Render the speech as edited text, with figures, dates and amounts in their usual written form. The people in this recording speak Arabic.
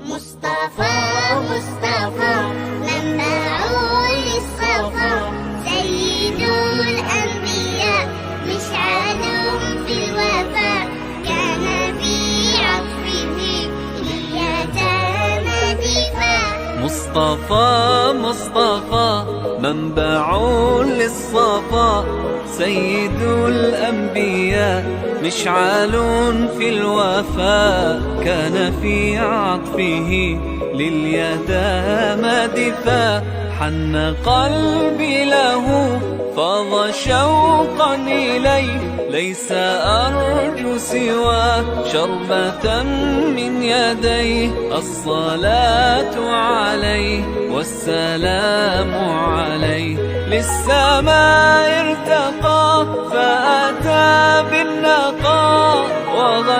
مصطفى مصطفى منبع للصفا، سيد الأنبياء مشعل في الوفاء، كان في عطفه لليتامى دفاع. مصطفى مصطفى منبع للصفا، سيد الأنبياء مشعل في الوفاء، كان في عطفه لليتامى دفاع. حن قلبي له فاض شوقا إليه، ليس أرجو سوى شربة من يديه. الصلاة عليه والسلام عليه، للسماء ارتقى فأتى بالنقاء.